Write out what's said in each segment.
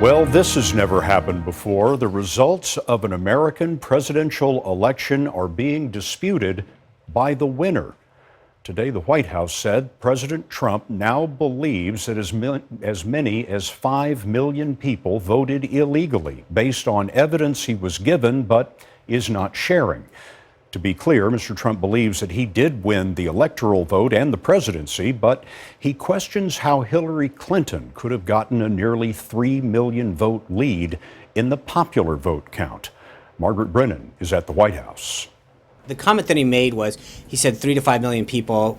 Well, this has never happened before. The results of an American presidential election are being disputed by the winner. Today, the White House said President Trump now believes that as many as 5 million people voted illegally based on evidence he was given but is not sharing. To be clear, Mr. Trump believes that he did win the electoral vote and the presidency, but he questions how Hillary Clinton could have gotten a nearly 3 million vote lead in the popular vote count. Margaret Brennan is at the White House. The comment that he made was, he said 3 to 5 million people,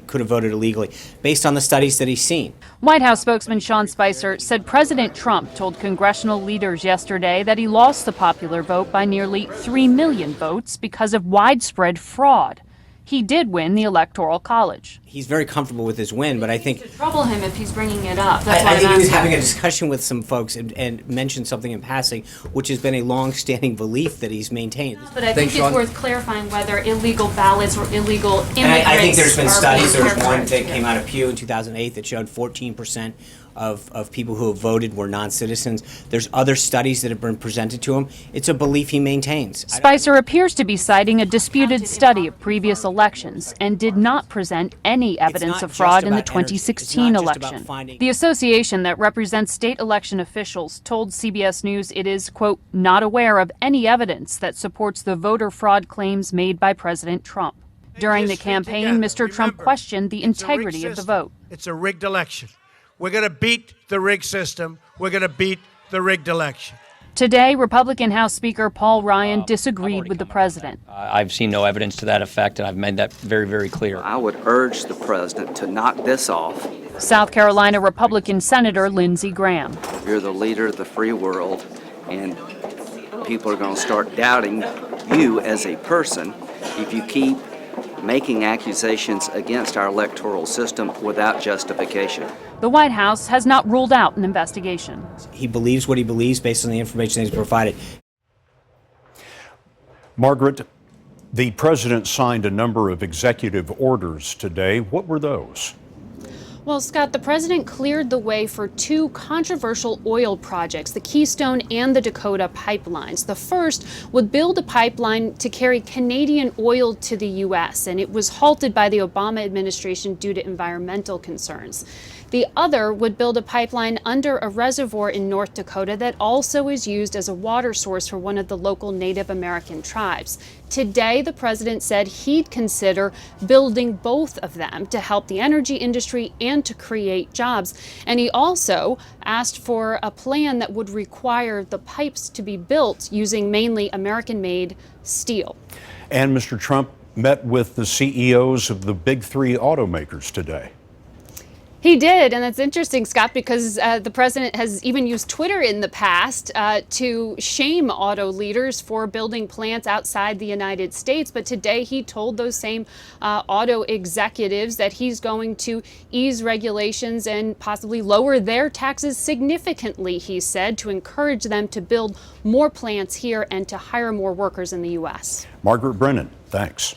could have voted illegally, based on the studies that he's seen. White House spokesman Sean Spicer said President Trump told congressional leaders yesterday that he lost the popular vote by nearly 3 million votes because of widespread fraud. He did win the Electoral College. He's very comfortable with his win, but I think... It should trouble him if he's bringing it up. I think he was having a discussion with some folks and mentioned something in passing, which has been a long-standing belief that he's maintained. But I think it's worth clarifying whether illegal ballots or illegal immigrants... And I think there's been studies. There was one that came out of Pew in 2008 that showed 14% of people who have voted were non-citizens. There's other studies that have been presented to him. It's a belief he maintains. Spicer appears to be citing a disputed study of previous elections and did not present any evidence of fraud in the 2016 election. The association that represents state election officials told CBS News it is, quote, not aware of any evidence that supports the voter fraud claims made by President Trump. During the campaign, Mr. Trump questioned the integrity of the vote. It's a rigged election. We're going to beat the rigged system. We're going to beat the rigged election. Today, Republican House Speaker Paul Ryan disagreed with the president. I've seen no evidence to that effect, and I've made that very, very clear. I would urge the president to knock this off. South Carolina Republican Senator Lindsey Graham. You're the leader of the free world, and people are going to start doubting you as a person if you keep making accusations against our electoral system without justification. The White House has not ruled out an investigation. He believes what he believes based on the information he's provided. Margaret, the president signed a number of executive orders today. What were those? Well, Scott, the president cleared the way for two controversial oil projects, the Keystone and the Dakota pipelines. The first would build a pipeline to carry Canadian oil to the U.S., and it was halted by the Obama administration due to environmental concerns. The other would build a pipeline under a reservoir in North Dakota that also is used as a water source for one of the local Native American tribes. Today, the president said he'd consider building both of them to help the energy industry and to create jobs. And he also asked for a plan that would require the pipes to be built using mainly American-made steel. And Mr. Trump met with the CEOs of the big three automakers today. He did, and that's interesting, Scott, because the president has even used Twitter in the past to shame auto leaders for building plants outside the United States. But today he told those same auto executives that he's going to ease regulations and possibly lower their taxes significantly, he said, to encourage them to build more plants here and to hire more workers in the U.S. Margaret Brennan, thanks.